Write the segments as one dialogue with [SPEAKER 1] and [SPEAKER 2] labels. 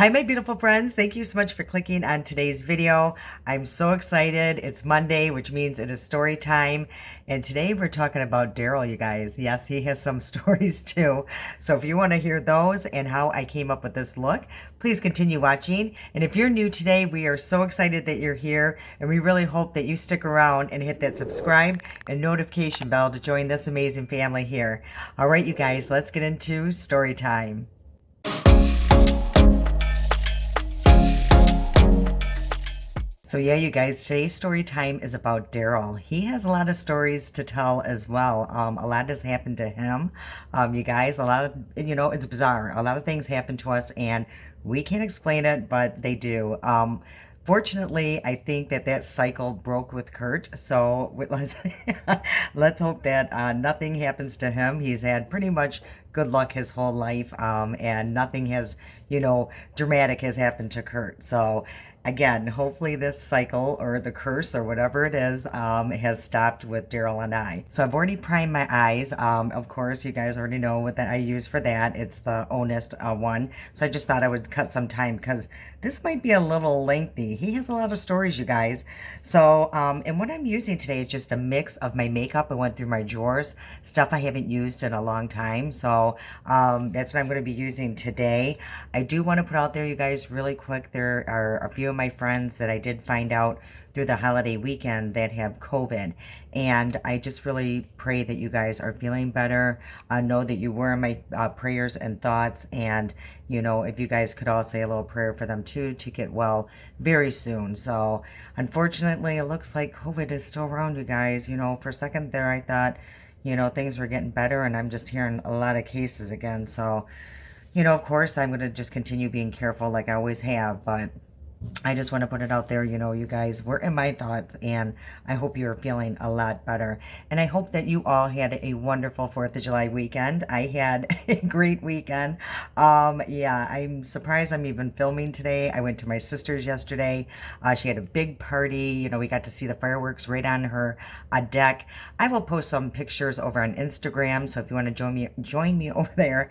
[SPEAKER 1] Hi, my beautiful friends. Thank you so much for clicking on today's video. I'm so excited. It's Monday, which means it is story time. And today we're talking about Daryl, you guys. Yes, he has some stories too. So if you want to hear those and how I came up with this look, please continue watching. And if you're new today, we are so excited that you're here. And we really hope that you stick around and hit that subscribe and notification bell to join this amazing family here. All right, you guys, let's get into story time. So yeah, you guys, today's story time is about Daryl. He has a lot of stories to tell as well. A lot has happened to him. You guys, a lot of, it's bizarre. A lot of things happen to us and we can't explain it, but they do. Fortunately, I think that cycle broke with Kurt. So let's hope that nothing happens to him. He's had pretty much good luck his whole life, and nothing has, dramatic has happened to Kurt. So again, hopefully this cycle or the curse or whatever it is has stopped with Daryl and I. So I've already primed my eyes. Of course, you guys already know what that I use for that. It's the Honest one. So I just thought I would cut some time because this might be a little lengthy. He has a lot of stories, you guys. So, and what I'm using today is just a mix of my makeup. I went through my drawers, stuff I haven't used in a long time. So that's what I'm going to be using today. I do want to put out there, you guys, really quick, there are a few of my friends that I did find out through the holiday weekend that have COVID. And I just really pray that you guys are feeling better. Know that you were in my prayers and thoughts. And, if you guys could all say a little prayer for them too to get well very soon. So unfortunately, it looks like COVID is still around, you guys. For a second there, I thought, things were getting better and I'm just hearing a lot of cases again. So, of course, I'm going to just continue being careful like I always have. But I just want to put it out there, you guys were in my thoughts and I hope you're feeling a lot better. And I hope that you all had a wonderful 4th of July weekend. I had a great weekend. Yeah, I'm surprised I'm even filming today. I went to my sister's yesterday. She had a big party. We got to see the fireworks right on her deck. I will post some pictures over on Instagram. So if you want to join me over there,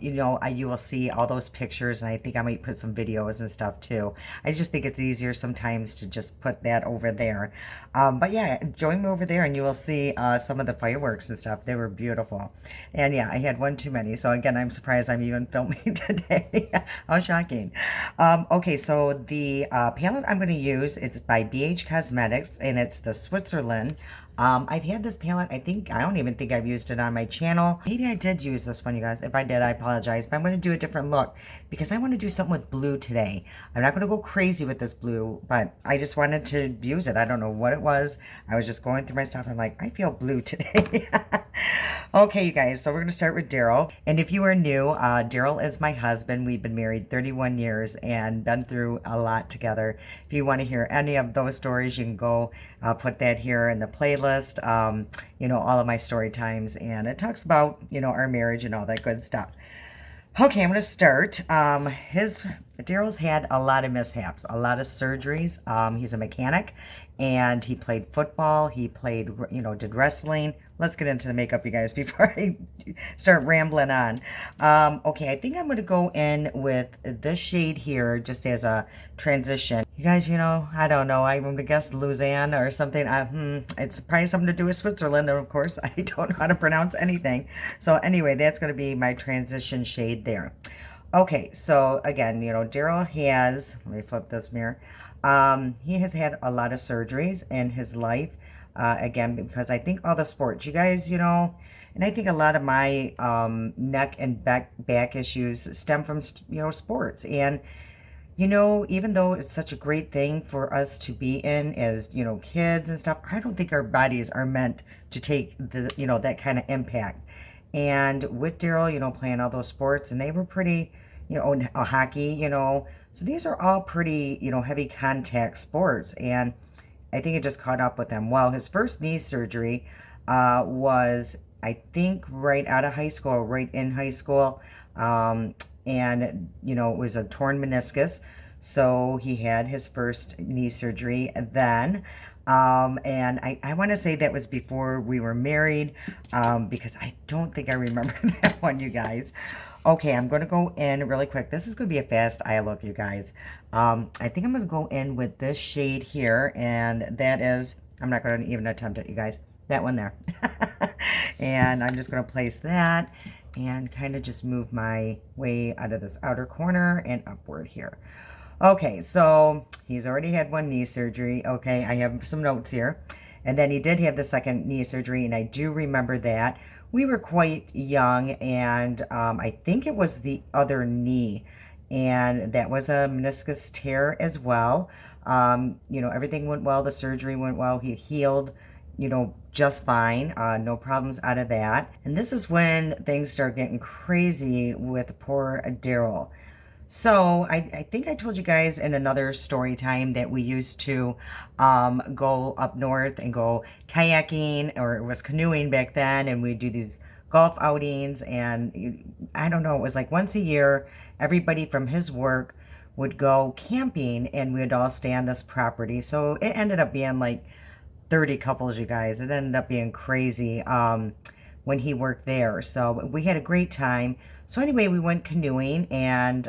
[SPEAKER 1] you will see all those pictures. And I think I might put some videos and stuff too. I just think it's easier sometimes to just put that over there. But yeah, join me over there and you will see some of the fireworks and stuff. They were beautiful. And yeah, I had one too many. So again, I'm surprised I'm even filming today. How shocking. Okay, so the palette I'm going to use is by BH Cosmetics and it's the Switzerland. I've had this palette, I don't even think I've used it on my channel. Maybe I did use this one, you guys. If I did, I apologize. But I'm going to do a different look because I want to do something with blue today. I'm not going to go crazy with this blue, but I just wanted to use it. I don't know what it was. I was just going through my stuff. I'm like, I feel blue today. Okay, you guys, so we're going to start with Daryl. And if you are new, Daryl is my husband. We've been married 31 years and been through a lot together. If you want to hear any of those stories, you can go put that here in the playlist, all of my story times. And it talks about, our marriage and all that good stuff. Okay, I'm going to start. Daryl's had a lot of mishaps, a lot of surgeries. He's a mechanic and he played football. He played, did wrestling. Let's get into the makeup, you guys, before I start rambling on. Okay, I think I'm going to go in with this shade here just as a transition. You guys, I don't know. I'm going to guess Lausanne or something. It's probably something to do with Switzerland. And of course, I don't know how to pronounce anything. So anyway, that's going to be my transition shade there. Okay, so again, Daryl has, let me flip this mirror. He has had a lot of surgeries in his life. Again, because I think all the sports, you guys, and I think a lot of my neck and back issues stem from, sports. And, even though it's such a great thing for us to be in as, kids and stuff, I don't think our bodies are meant to take that kind of impact. And with Daryl, playing all those sports, and they were pretty, hockey, so these are all pretty, heavy contact sports. And I think it just caught up with him. Well, his first knee surgery was, I think, right out of high school, right in high school. And, it was a torn meniscus. So he had his first knee surgery then. And I want to say that was before we were married, because I don't think I remember that one, you guys. Okay, I'm going to go in really quick. This is going to be a fast eye look, you guys. I think I'm going to go in with this shade here, and that is, I'm not going to even attempt it, you guys. That one there. And I'm just going to place that and kind of just move my way out of this outer corner and upward here. Okay, so he's already had one knee surgery. Okay, I have some notes here. And then he did have the second knee surgery, and I do remember that. We were quite young, and I think it was the other knee, and that was a meniscus tear as well. You know, everything went well. The surgery went well. He healed, you know, just fine. No problems out of that. And this is when things start getting crazy with poor Daryl. So I think I told you guys in another story time that we used to go up north and go kayaking, or it was canoeing back then, and we'd do these golf outings. And I don't know, it was like once a year, everybody from his work would go camping, and we'd all stay on this property. So it ended up being like 30 couples, you guys. It ended up being crazy when he worked there. So we had a great time. So anyway, we went canoeing, and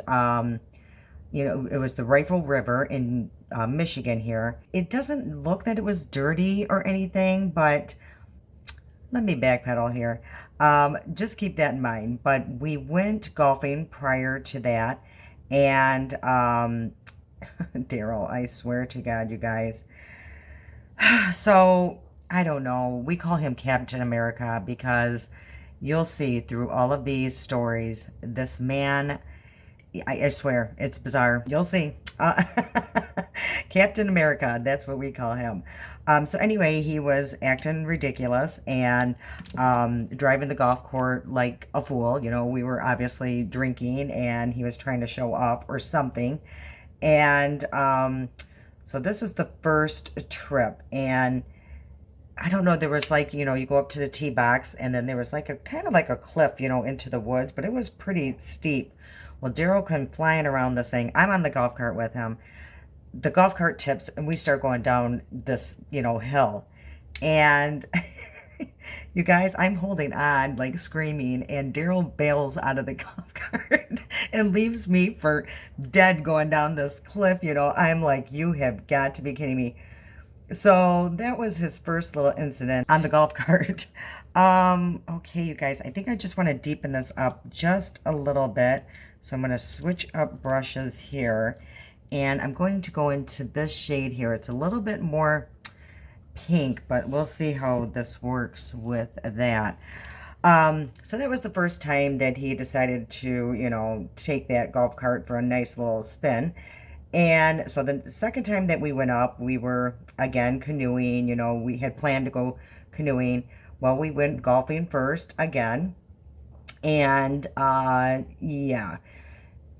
[SPEAKER 1] you know, it was the Rifle River in Michigan here. It doesn't look that it was dirty or anything, but let me backpedal here. Just keep that in mind. But we went golfing prior to that, and Daryl, I swear to God, you guys. So I don't know. We call him Captain America because you'll see through all of these stories, this man, I swear, it's bizarre. You'll see. Captain America, that's what we call him. So anyway, he was acting ridiculous and driving the golf court like a fool. You know, we were obviously drinking, and he was trying to show off or something. And so this is the first trip, and I don't know, there was like, you know, you go up to the tee box, and then there was like a kind of like a cliff, you know, into the woods, but it was pretty steep. Well, Daryl came flying around this thing. I'm on the golf cart with him. The golf cart tips, and we start going down this, you know, hill. And you guys, I'm holding on, like screaming, and Daryl bails out of the golf cart and leaves me for dead going down this cliff. You know, I'm like, you have got to be kidding me. So that was his first little incident on the golf cart. Okay, you guys, I think I just want to deepen this up just a little bit. So I'm going to switch up brushes here, and I'm going to go into this shade here. It's a little bit more pink, but we'll see how this works with that. So that was the first time that he decided to, you know, take that golf cart for a nice little spin. And so the second time that we went up, we were again canoeing. You know, we had planned to go canoeing. Well, we went golfing first again. And yeah,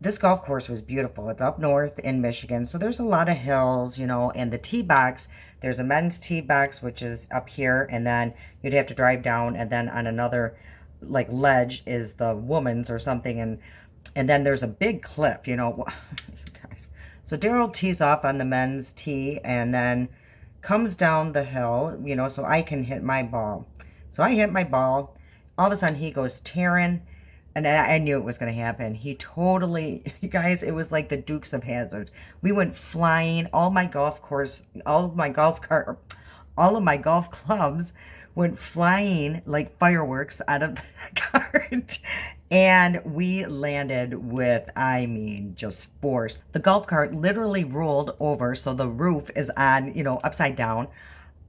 [SPEAKER 1] this golf course was beautiful. It's up north in Michigan, so there's a lot of hills, you know, and the tee box, there's a men's tee box, which is up here, and then you'd have to drive down, and then on another like ledge is the woman's or something, and then there's a big cliff, you know. Guys. So Daryl tees off on the men's tee, and then comes down the hill, you know, so I can hit my ball. So I hit my ball. All of a sudden, he goes tearing, and I knew it was going to happen. He totally, you guys, it was like the Dukes of Hazzard. We went flying. All of my golf clubs went flying like fireworks out of the cart. And we landed with, I mean, just force. The golf cart literally rolled over, so the roof is on, you know, upside down.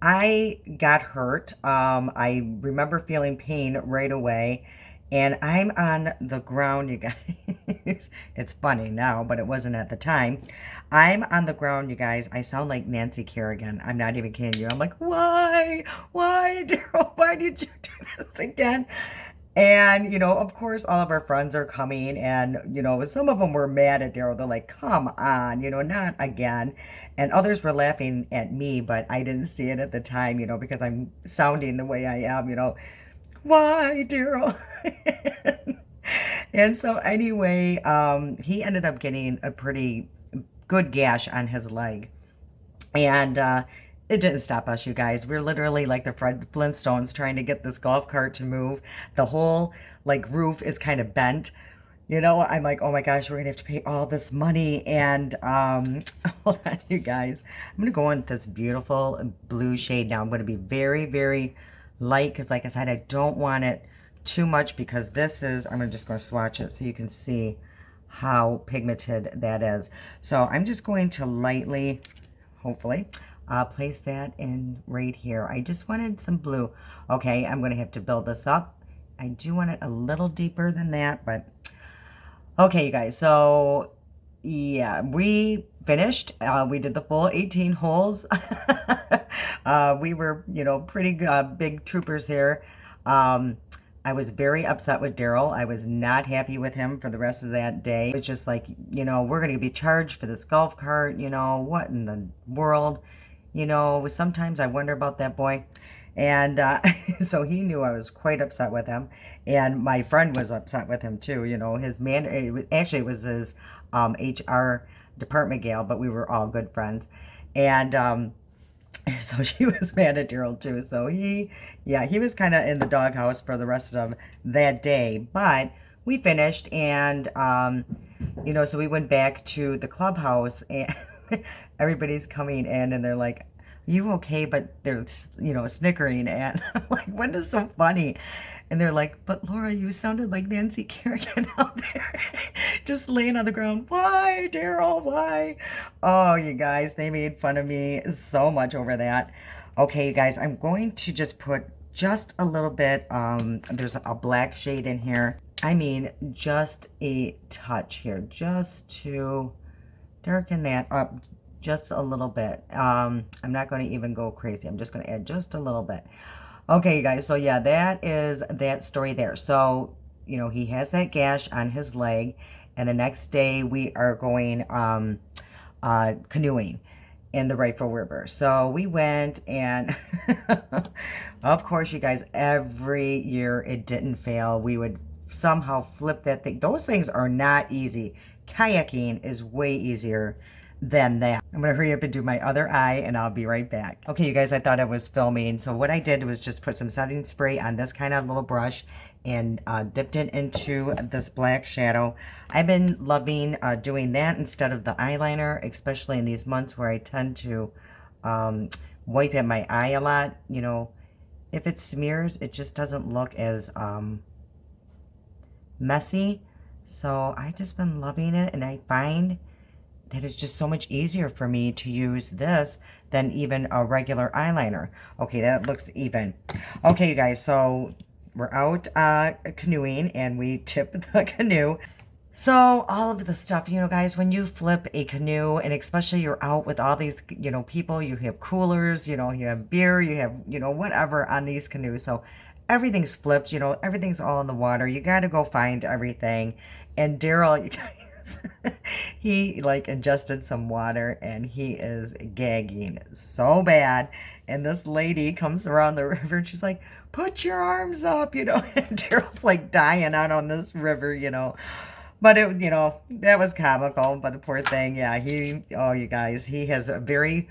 [SPEAKER 1] I got hurt. I remember feeling pain right away, and I'm on the ground, you guys. It's funny now, but it wasn't at the time. I'm on the ground, you guys. I sound like Nancy Kerrigan. I'm not even kidding you. I'm like, why? Why, Daryl? Why did you do this again? And, you know, of course, all of our friends are coming, and, you know, some of them were mad at Daryl. They're like, come on, you know, not again. And others were laughing at me, but I didn't see it at the time, you know, because I'm sounding the way I am, you know. Why, Daryl? And so anyway, he ended up getting a pretty good gash on his leg. And it didn't stop us, you guys. We're literally like the Flintstones trying to get this golf cart to move. The whole like roof is kind of bent. You know, I'm like, oh my gosh, we're gonna have to pay all this money. And hold on, you guys. I'm gonna go in with this beautiful blue shade now. I'm gonna be very, very light because, like I said, I don't want it too much because this is, just gonna swatch it so you can see how pigmented that is. So I'm just going to lightly, hopefully, place that in right here. I just wanted some blue. Okay, I'm gonna have to build this up. I do want it a little deeper than that, but okay, you guys, so yeah, we finished. We did the full 18 holes. We were, pretty big troopers here. I was very upset with Daryl. I was not happy with him for the rest of that day. It was just like, we're going to be charged for this golf cart. What in the world? Sometimes I wonder about that boy. And so he knew I was quite upset with him. And my friend was upset with him too. His man, actually, it was his HR department gal, but we were all good friends. And so she was mad at Daryl too. So he was kind of in the doghouse for the rest of that day. But we finished, and so we went back to the clubhouse, and everybody's coming in, and they're like, "You okay?" But they're snickering, and I'm like, "What is so funny?" And they're like, "But Laura, you sounded like Nancy Kerrigan out there, just laying on the ground. Why, Daryl? Why?" Oh, you guys, they made fun of me so much over that. Okay, you guys, I'm going to just put just a little bit. There's a black shade in here. I mean, just a touch here, just to darken that up just a little bit. I'm not going to even go crazy. I'm just going to add just a little bit. Okay, you guys, so yeah, that is that story there. So, he has that gash on his leg, and the next day we are going canoeing in the Rifle River. So we went, and of course, you guys, every year it didn't fail. We would somehow flip that thing. Those things are not easy. Kayaking is way easier than that. I'm gonna hurry up and do my other eye, and I'll be right back. Okay, you guys, I thought I was filming. So what I did was just put some setting spray on this kind of little brush and dipped it into this black shadow. I've been loving doing that instead of the eyeliner, especially in these months where I tend to wipe at my eye a lot. If it smears, it just doesn't look as messy. So I just been loving it, and I find that it's just so much easier for me to use this than even a regular eyeliner. Okay, that looks even. Okay, you guys, so we're out canoeing, and we tip the canoe. So all of the stuff, guys, when you flip a canoe, and especially you're out with all these, people, you have coolers, you have beer, you have, whatever on these canoes. So everything's flipped, everything's all in the water. You got to go find everything. And Daryl, you guys, he like ingested some water, and he is gagging so bad. And this lady comes around the river, and she's like, "Put your arms up," and Daryl's like dying out on this river. But it, that was comical. But the poor thing, yeah, oh, you guys, he has a very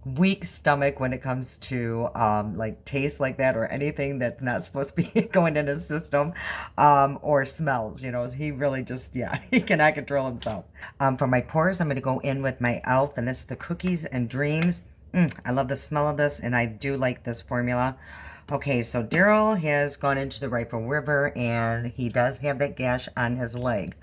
[SPEAKER 1] weak stomach when it comes to like taste like that, or anything that's not supposed to be going in his system, or smells. He really just, yeah, he cannot control himself. For my pores, I'm going to go in with my Elf, and this is the Cookies and Dreams. I love the smell of this, and I do like this formula. Okay, so Daryl has gone into the Rifle River, and he does have that gash on his leg.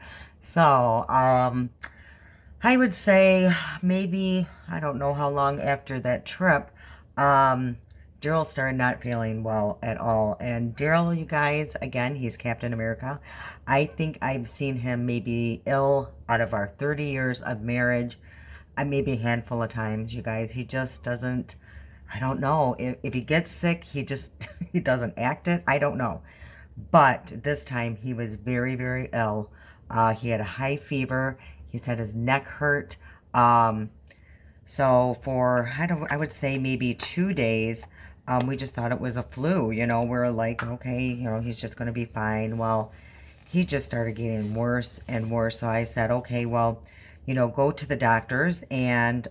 [SPEAKER 1] So I would say maybe, I don't know how long after that trip, Daryl started not feeling well at all. And Daryl, you guys, again, he's Captain America. I think I've seen him maybe ill out of our 30 years of marriage, maybe a handful of times, you guys. He just doesn't, I don't know. If he gets sick, he just, he doesn't act it. I don't know. But this time he was very, very ill. He had a high fever. He said his neck hurt. So for, I would say maybe 2 days, we just thought it was a flu. We're like, okay, he's just going to be fine. Well, he just started getting worse and worse. So I said, okay, well, go to the doctors. And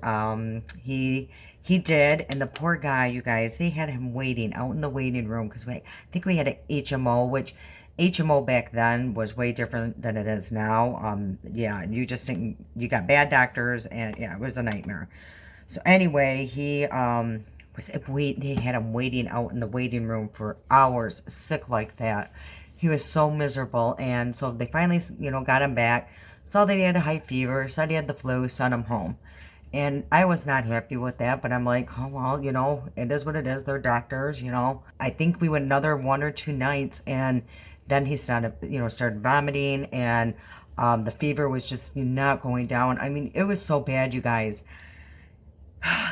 [SPEAKER 1] he did. And the poor guy, you guys, they had him waiting out in the waiting room because I think we had an HMO, which HMO back then was way different than it is now. Yeah, you just think you got bad doctors, and yeah, it was a nightmare. So anyway, he they had him waiting out in the waiting room for hours, sick like that. He was so miserable, and so they finally, got him back. Saw that he had a high fever, said he had the flu, sent him home. And I was not happy with that, but I'm like, oh, well, it is what it is. They're doctors. I think we went another 1 or 2 nights, and then he started vomiting, and the fever was just not going down. I mean, it was so bad, you guys.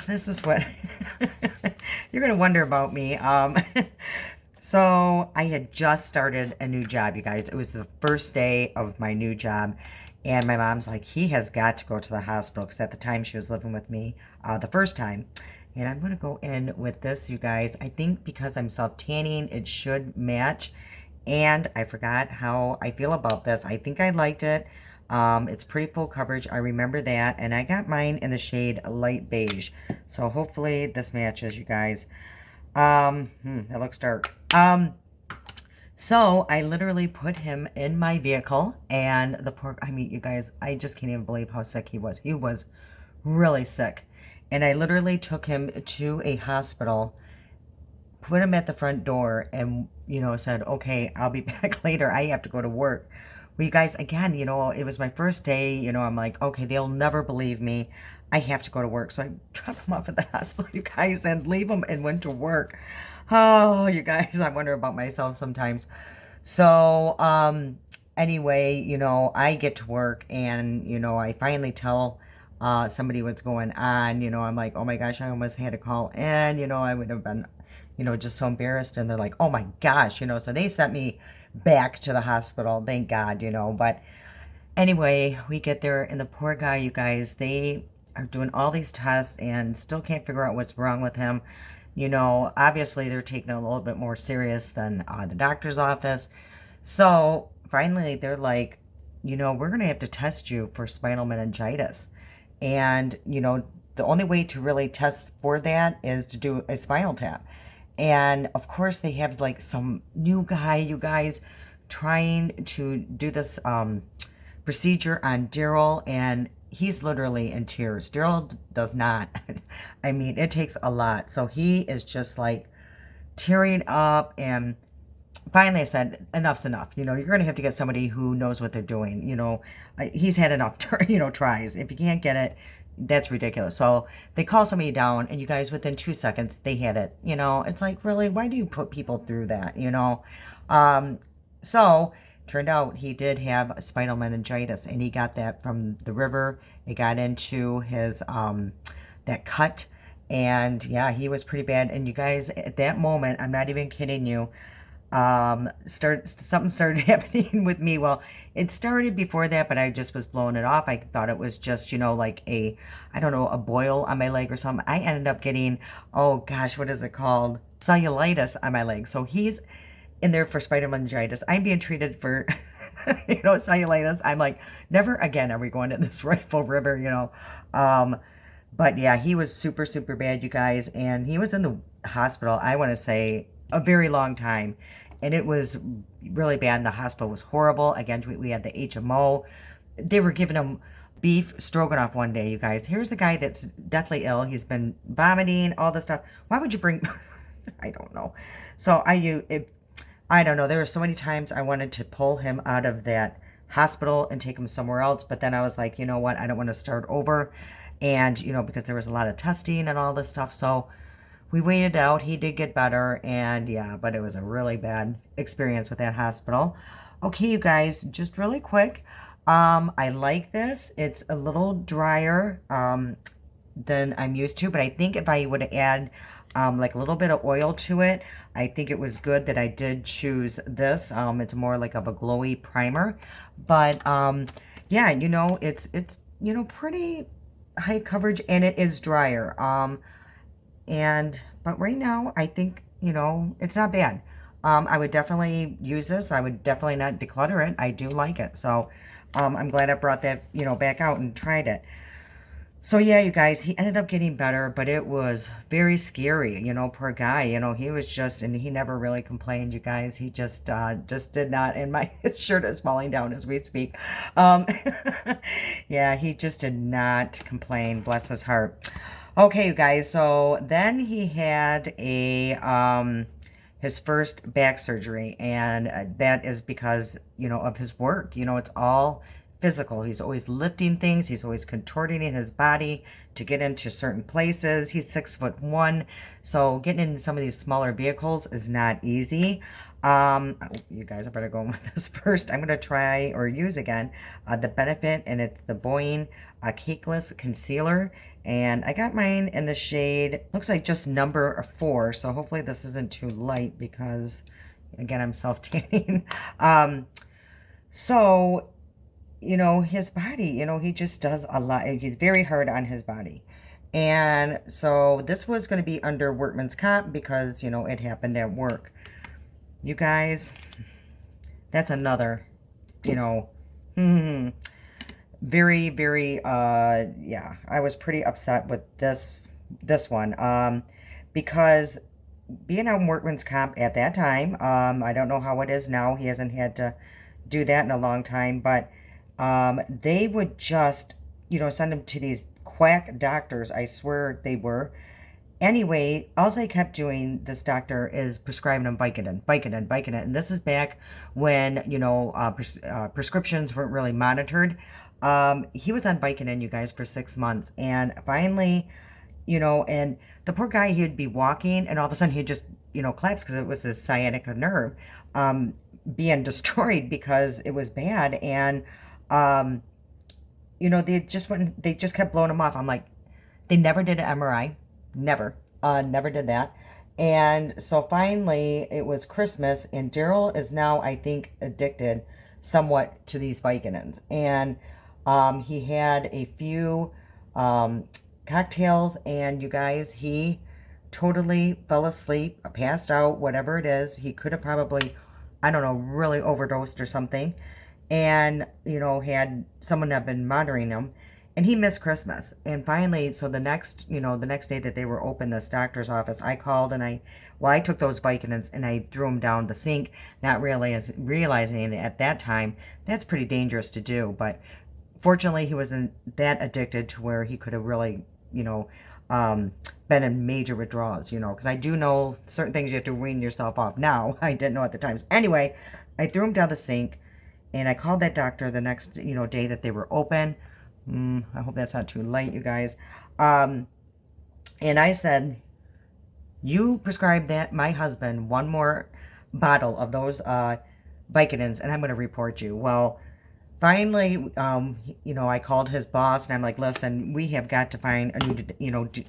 [SPEAKER 1] This is what you're going to wonder about me. So I had just started a new job, you guys. It was the first day of my new job. And my mom's like, he has got to go to the hospital, because at the time she was living with me the first time. And I'm going to go in with this, you guys. I think because I'm self-tanning, it should match. And I forgot how I feel about this. I think I liked it. It's pretty full coverage. I remember that. And I got mine in the shade light beige. So hopefully this matches, you guys. It looks dark. So I literally put him in my vehicle, and I mean, you guys, I just can't even believe how sick he was. He was really sick. And I literally took him to a hospital, put him at the front door, and, said, okay, I'll be back later. I have to go to work. Well, you guys, again, it was my first day. I'm like, okay, they'll never believe me. I have to go to work. So I dropped him off at the hospital, you guys, and leave him and went to work. Oh, you guys, I wonder about myself sometimes. So, anyway, I get to work, and, I finally tell somebody what's going on. I'm like, oh my gosh, I almost had to call in. I would have been, just so embarrassed. And they're like, oh my gosh, so they sent me back to the hospital. Thank God, but anyway, we get there, and the poor guy, you guys, they are doing all these tests and still can't figure out what's wrong with him. Obviously they're taking it a little bit more serious than the doctor's office. So finally they're like, we're going to have to test you for spinal meningitis. And, the only way to really test for that is to do a spinal tap. And of course they have like some new guy, you guys, trying to do this procedure on Daryl, and he's literally in tears. Daryl does not. I mean, it takes a lot. So he is just like tearing up. And finally I said, enough's enough. You're going to have to get somebody who knows what they're doing. He's had enough, tries. If you can't get it, that's ridiculous. So they call somebody down, and you guys, within 2 seconds, they had it. It's like, really, why do you put people through that? So turned out he did have spinal meningitis, and he got that from the river. It got into his that cut, and yeah, he was pretty bad. And you guys, at that moment, I'm not even kidding you, something started happening with me. Well, it started before that, but I just was blowing it off. I thought it was just, like I don't know, a boil on my leg or something. I ended up getting, oh gosh, what is it called? Cellulitis on my leg. So he's in there for spinal meningitis. I'm being treated for, cellulitis. I'm like, never again are we going to this Rifle River. But yeah, he was super, super bad, you guys. And he was in the hospital, I want to say, a very long time. And it was really bad. And the hospital was horrible. Again, we had the HMO. They were giving him beef stroganoff one day, you guys. Here's a guy that's deathly ill. He's been vomiting, all this stuff. Why would you bring... I don't know. So I don't know. There were so many times I wanted to pull him out of that hospital and take him somewhere else. But then I was like, you know what? I don't want to start over. And, because there was a lot of testing and all this stuff. So we waited out. He did get better. And yeah, but it was a really bad experience with that hospital. Okay, you guys, just really quick. I like this. It's a little drier than I'm used to. But I think if I would add like a little bit of oil to it, I think it was good that I did choose this. It's more like of a glowy primer. But yeah, it's pretty high coverage, and it is drier. But right now I think, it's not bad. I would definitely use this. I would definitely not declutter it. I do like it. So I'm glad I brought that, back out and tried it. So yeah, you guys, he ended up getting better, but it was very scary. Poor guy. He was just, and he never really complained. You guys, he just did not. And my shirt is falling down as we speak. Um, yeah, he just did not complain. Bless his heart. Okay, you guys. So then he had his first back surgery, and that is because of his work. It's all physical. He's always lifting things. He's always contorting his body to get into certain places. He's 6'1", so getting in some of these smaller vehicles is not easy. You guys, I better go with this first. I'm gonna try or use again the Benefit, and it's the Boying Cakeless Concealer. And I got mine in the shade, looks like just number 4. So hopefully this isn't too light because, again, I'm self-tanning. So his body, he just does a lot. He's very hard on his body. And so this was going to be under workman's comp because, it happened at work. You guys, that's another, very, very, yeah, I was pretty upset with this one, because being on workman's comp at that time, I don't know how it is now. He hasn't had to do that in a long time, but they would just, send him to these quack doctors. I swear they were. Anyway, all I kept doing, this doctor, is prescribing him Vicodin, Vicodin, Vicodin. And this is back when, prescriptions weren't really monitored. He was on Vicodin, you guys, for 6 months. And finally, and the poor guy, he'd be walking, and all of a sudden he'd just, collapse because it was his sciatic nerve being destroyed because it was bad. And, they just kept blowing him off. I'm like, they never did an MRI. Never. Never did that. And so finally, it was Christmas, and Daryl is now, I think, addicted somewhat to these Vicodins. And he had a few cocktails, and you guys, he totally fell asleep, passed out, whatever it is. He could have probably, I don't know, really overdosed or something. And, had someone have been monitoring him. And he missed Christmas. And finally, so the next day that they were open, this doctor's office, I called, and I took those Vicodins and I threw them down the sink, not really realizing at that time that's pretty dangerous to do. But fortunately, he wasn't that addicted to where he could have really, been in major withdrawals, because I do know certain things you have to wean yourself off. Now, I didn't know at the time. Anyway, I threw him down the sink, and I called that doctor the next, day that they were open. I hope that's not too late, you guys. And I said, you prescribed my husband one more bottle of those Vicodins, and I'm going to report you. Well, finally, I called his boss, and I'm like, listen, we have got to find a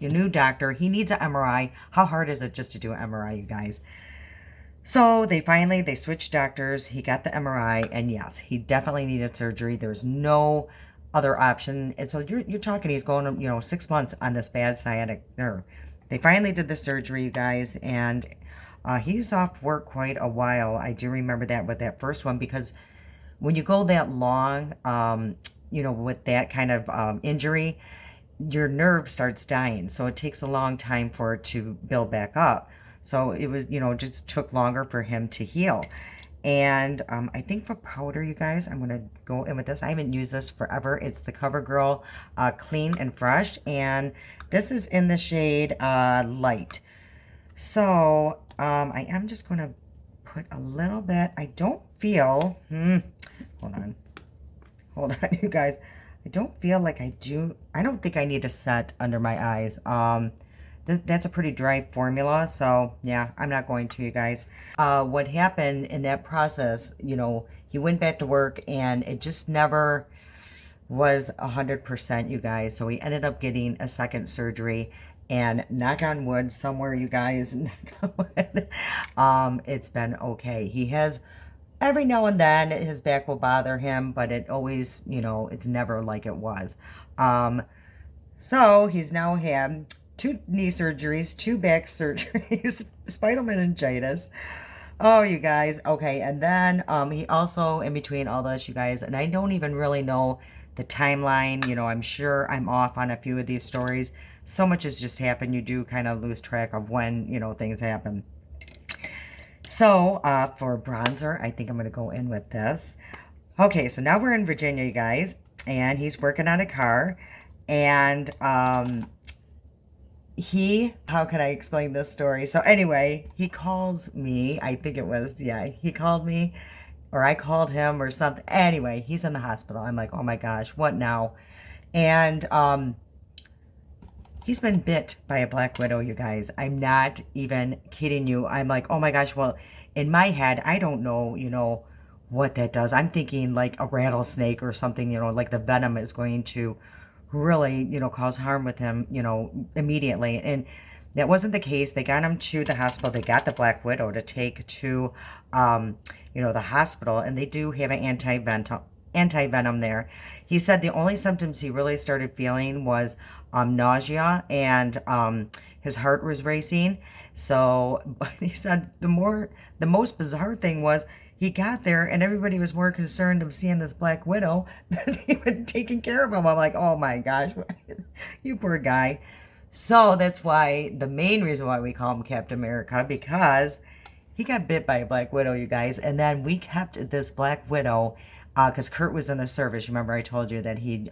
[SPEAKER 1] new doctor. He needs an MRI. How hard is it just to do an MRI, you guys? So they switched doctors. He got the MRI, and yes, he definitely needed surgery. There's no other option. And so you're talking, he's going, 6 months on this bad sciatic nerve. They finally did the surgery, you guys, and he's off work quite a while. I do remember that with that first one, because when you go that long, with that kind of injury, your nerve starts dying. So it takes a long time for it to build back up. So it was, just took longer for him to heal. And I think for powder, you guys, I'm going to go in with this. I haven't used this forever. It's the CoverGirl Clean and Fresh. And this is in the shade Light. So I am just going to put a little bit. I don't feel... hold on. Hold on, you guys. I don't feel like I do... I don't think I need to set under my eyes. That's a pretty dry formula, so yeah, I'm not going to, you guys. What happened in that process, he went back to work, and it just never was 100%, you guys. So he ended up getting a second surgery, and knock on wood somewhere, you guys, knock on wood, it's been okay. He has, every now and then, his back will bother him, but it always, it's never like it was. So he's now had 2 knee surgeries, 2 back surgeries, spinal meningitis. Oh, you guys. Okay. And then he also, in between all this, you guys, and I don't even really know the timeline. You know, I'm sure I'm off on a few of these stories. So much has just happened. You do kind of lose track of when, you know, things happen. So for bronzer, I think I'm going to go in with this. Okay, so now we're in Virginia, you guys, and he's working on a car. And how can I explain this story? So anyway, he calls me. I think it was, yeah, he called me or I called him or something. Anyway, he's in the hospital. I'm like, oh my gosh, what now? And he's been bit by a black widow, you guys. I'm not even kidding you. I'm like, oh my gosh, well, in my head, I don't know, you know, what that does. I'm thinking like a rattlesnake or something, you know, like the venom is going to really, you know, cause harm with him, you know, immediately. And that wasn't the case. They got him to the hospital. They got the black widow to take to, you know, the hospital, and they do have an anti-venom there. He said the only symptoms he really started feeling was nausea and his heart was racing. So, but he said the most bizarre thing was he got there and everybody was more concerned of seeing this black widow than even taking care of him. I'm like, oh my gosh, you poor guy. So that's why the main reason why we call him Captain America, because he got bit by a black widow, you guys. And then we kept this black widow because Kurt was in the service. Remember I told you that he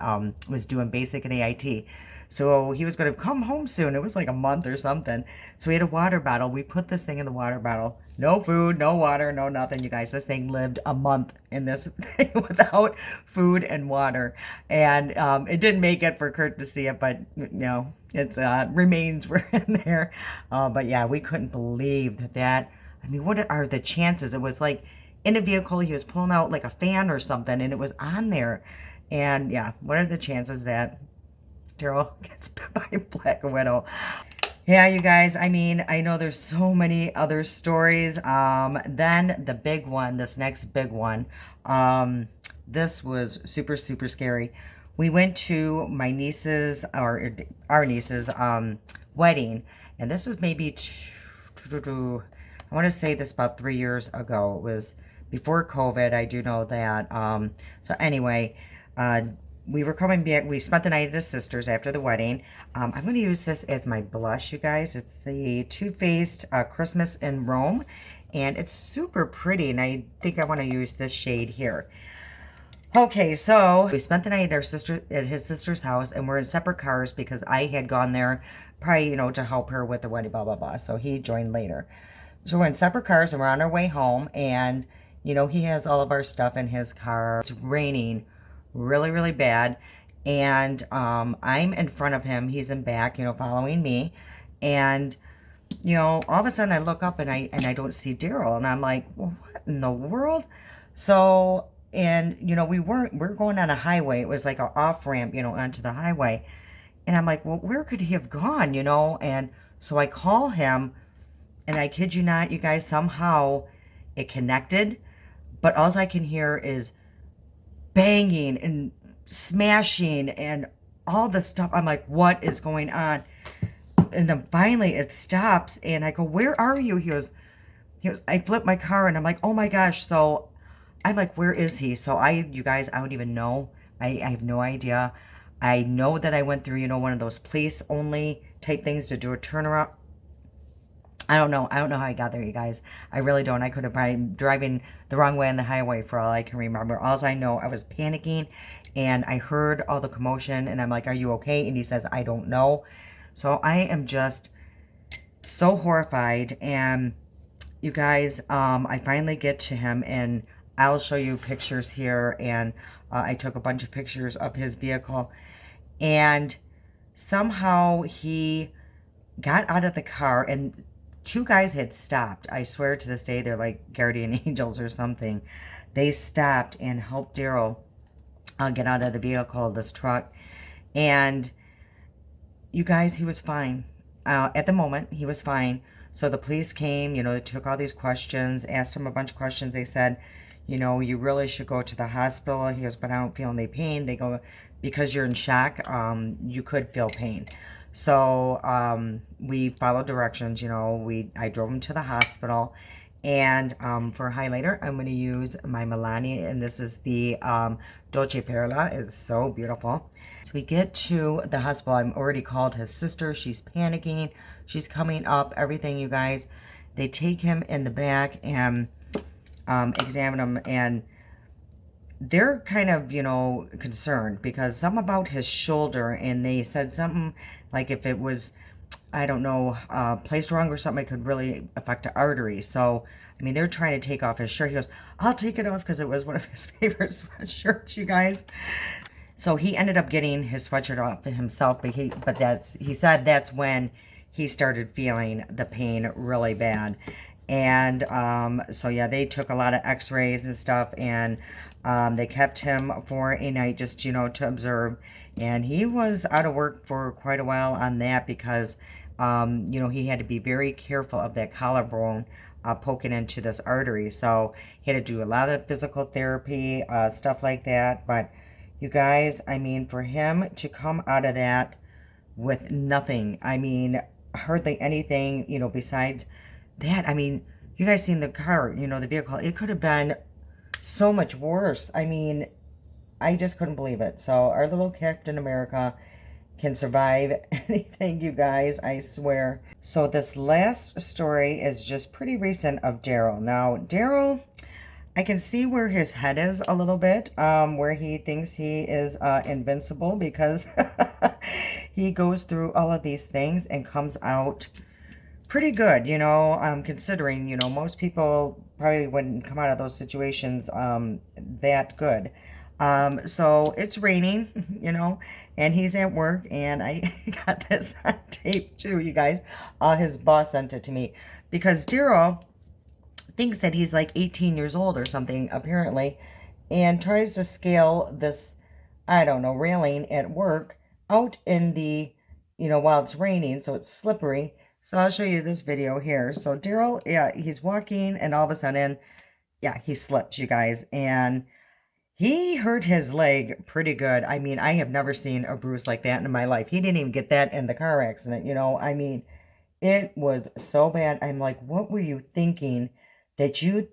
[SPEAKER 1] was doing basic and AIT. So he was going to come home soon. It was like a month or something. So we had a water bottle. We put this thing in the water bottle. No food, no water, no nothing, you guys. This thing lived a month in this thing without food and water. And it didn't make it for Kurt to see it, but, you know, its remains were in there. But yeah, we couldn't believe that. I mean, what are the chances? It was like in a vehicle, he was pulling out like a fan or something, and it was on there. And yeah, what are the chances that Daryl gets bit by a black widow? Yeah, you guys, I mean, I know there's so many other stories. Then the big one, this next big one, this was super, super scary. We went to my niece's, or our niece's, wedding, and this was maybe, I want to say this about 3 years ago. It was before COVID, I do know that. So anyway, we were coming back. We spent the night at his sister's after the wedding. I'm going to use this as my blush, you guys. It's the Too Faced Christmas in Rome, and it's super pretty, and I think I want to use this shade here. Okay, so we spent the night at his sister's house, and we're in separate cars because I had gone there probably, you know, to help her with the wedding, blah, blah, blah. So he joined later. So we're in separate cars, and we're on our way home, and, you know, he has all of our stuff in his car. It's raining really, really bad. And I'm in front of him. He's in back, you know, following me. And, you know, all of a sudden I look up and I don't see Daryl. And I'm like, well, what in the world? So, and, you know, we're going on a highway. It was like an off ramp, you know, onto the highway. And I'm like, well, where could he have gone, you know? And so I call him, and I kid you not, you guys, somehow it connected. But all I can hear is banging and smashing and all the stuff. I'm like, what is going on? And then finally it stops, and I go, where are you? He goes, I flipped my car, and I'm like, oh my gosh. So I'm like, where is he? So you guys, I don't even know. I have no idea. I know that I went through, you know, one of those police only type things to do a turnaround. I don't know. I don't know how I got there, you guys. I really don't. I could have been driving the wrong way on the highway for all I can remember. All I know, I was panicking, and I heard all the commotion, and I'm like, are you okay? And he says, I don't know. So I am just so horrified. And you guys, I finally get to him, and I'll show you pictures here. And I took a bunch of pictures of his vehicle, and somehow he got out of the car, and two guys had stopped. I swear to this day, they're like guardian angels or something. They stopped and helped Daryl get out of the vehicle, this truck. And you guys, he was fine. At the moment, he was fine. So the police came, you know, they took all these questions, asked him a bunch of questions. They said, you know, you really should go to the hospital. He goes, but I don't feel any pain. They go, because you're in shock, you could feel pain. So we followed directions, you know. I drove him to the hospital, And for highlighter, I'm going to use my Milani, and this is the Dolce Perla. It's so beautiful. So we get to the hospital. I'm already called his sister. She's panicking. She's coming up, everything, you guys. They take him in the back and examine him, and they're kind of, concerned because something about his shoulder, and they said something like if it was, I don't know, placed wrong or something, it could really affect the artery. So, I mean, they're trying to take off his shirt. He goes, I'll take it off, because it was one of his favorite sweatshirts, you guys. So he ended up getting his sweatshirt off himself, but he said that's when he started feeling the pain really bad. And so yeah, they took a lot of x-rays and stuff, and they kept him for a night just, to observe. And he was out of work for quite a while on that because, he had to be very careful of that collarbone poking into this artery. So he had to do a lot of physical therapy, stuff like that. But you guys, I mean, for him to come out of that with nothing, I mean, hardly anything, besides that. I mean, you guys seen the car, the vehicle. It could have been so much worse. I mean, I just couldn't believe it. So our little Captain America can survive anything, you guys, I swear. So this last story is just pretty recent of Daryl. Now, Daryl, I can see where his head is a little bit, where he thinks he is invincible, because he goes through all of these things and comes out pretty good, considering, most people probably wouldn't come out of those situations that good. So it's raining, and he's at work, and I got this on tape too, you guys. His boss sent it to me, because Daryl thinks that he's like 18 years old or something, apparently, and tries to scale this, I don't know, railing at work out in the, while it's raining, so it's slippery. So I'll show you this video here. So Daryl, yeah, he's walking, and all of a sudden, yeah, he slipped, you guys, and he hurt his leg pretty good. I mean, I have never seen a bruise like that in my life. He didn't even get that in the car accident, I mean, it was so bad. I'm like, what were you thinking that you're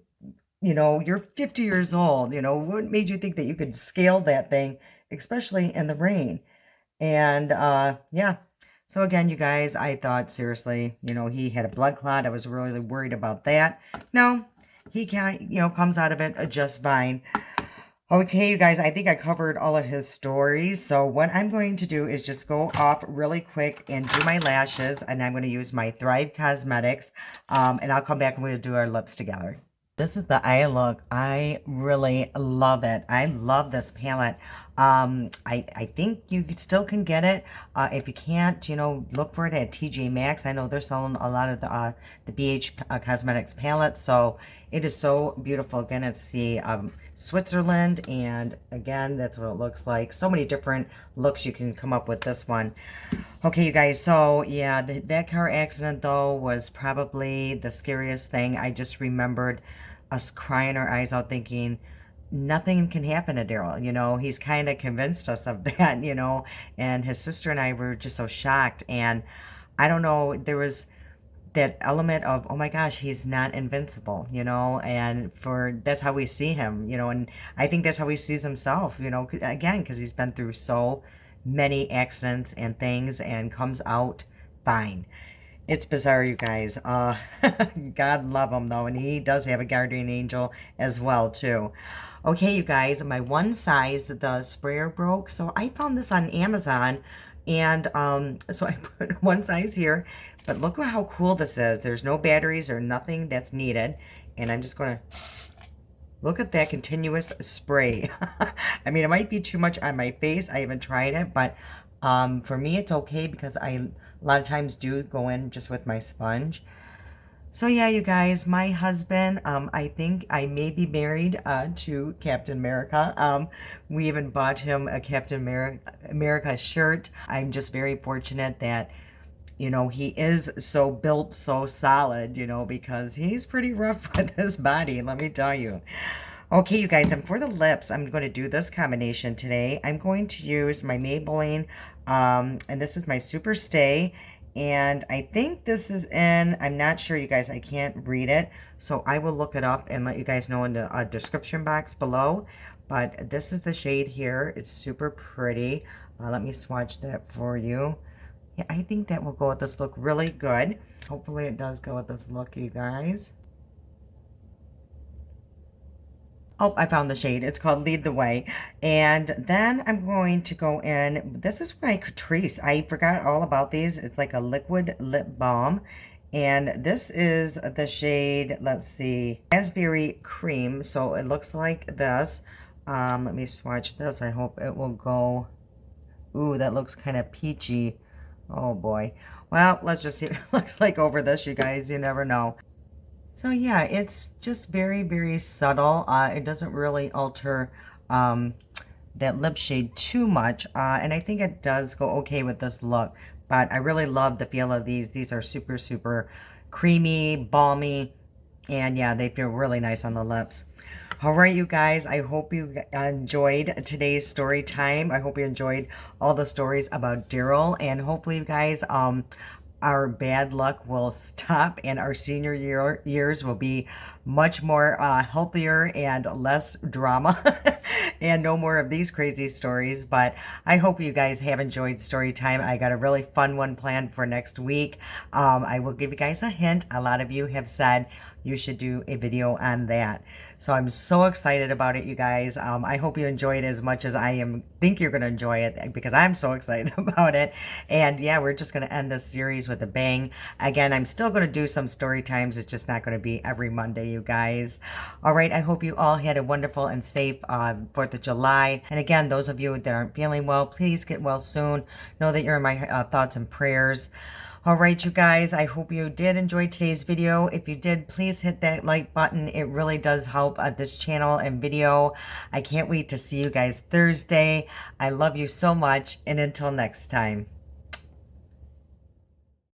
[SPEAKER 1] 50 years old, what made you think that you could scale that thing, especially in the rain? And yeah. So again, you guys, I thought, seriously, he had a blood clot. I was really worried about that. No, he can't, comes out of it just fine. Okay, you guys, I think I covered all of his stories. So what I'm going to do is just go off really quick and do my lashes. And I'm going to use my Thrive Cosmetics. And I'll come back and we'll do our lips together. This is the eye look. I really love it. I love this palette. I think you still can get it. If you can't, look for it at TJ Maxx. I know they're selling a lot of the BH Cosmetics palettes. So it is so beautiful. Again, it's the Switzerland, and again, that's what it looks like. So many different looks you can come up with this one. Okay, you guys, so yeah, that car accident though was probably the scariest thing. I just remembered us crying our eyes out thinking nothing can happen to Daryl. He's kind of convinced us of that, and his sister and I were just so shocked. And I don't know, there was that element of, oh my gosh, he's not invincible, and that's how we see him, and I think that's how he sees himself, again, because he's been through so many accidents and things and comes out fine. It's bizarre, you guys. God love him though, and he does have a guardian angel as well too. Okay, you guys, my one size, the sprayer broke, so I found this on Amazon, and so I put one size here. But look at how cool this is. There's no batteries or nothing that's needed. And I'm just going to look at that continuous spray. I mean, it might be too much on my face. I haven't tried it. But for me, it's okay because I a lot of times do go in just with my sponge. So yeah, you guys, my husband, I think I may be married to Captain America. We even bought him a Captain America shirt. I'm just very fortunate that he is so built, so solid, because he's pretty rough with his body, let me tell you. Okay, you guys, and for the lips, I'm going to do this combination today. I'm going to use my Maybelline, and this is my Super Stay, And I think this is in, I'm not sure, you guys, I can't read it. So I will look it up and let you guys know in the description box below. But this is the shade here. It's super pretty. Let me swatch that for you. Yeah, I think that will go with this look really good. Hopefully it does go with this look, you guys. Oh, I found the shade. It's called Lead the Way. And then I'm going to go in. This is my Catrice. I forgot all about these. It's like a liquid lip balm. And this is the shade, let's see, Raspberry Cream. So it looks like this. Let me swatch this. I hope it will go. Ooh, that looks kind of peachy. Oh boy. Well, let's just see what it looks like over this, you guys. You never know. So yeah, it's just very, very subtle. It doesn't really alter that lip shade too much. And I think it does go okay with this look. But I really love the feel of these. These are super, super creamy, balmy. And yeah, they feel really nice on the lips. All right, you guys, I hope you enjoyed today's story time. I hope you enjoyed all the stories about Daryl, and hopefully you guys our bad luck will stop and our senior years will be much more healthier and less drama and no more of these crazy stories. But I hope you guys have enjoyed story time. I got a really fun one planned for next week. I will give you guys a hint. A lot of you have said you should do a video on that. So I'm so excited about it, you guys. I hope you enjoy it as much as think you're going to enjoy it, because I'm so excited about it. And yeah, we're just going to end this series with a bang. Again, I'm still going to do some story times. It's just not going to be every Monday, you guys. All right, I hope you all had a wonderful and safe 4th of July. And again, those of you that aren't feeling well, please get well soon. Know that you're in my thoughts and prayers. All right, you guys, I hope you did enjoy today's video. If you did, please hit that like button. It really does help this channel and video. I can't wait to see you guys Thursday. I love you so much, and until next time.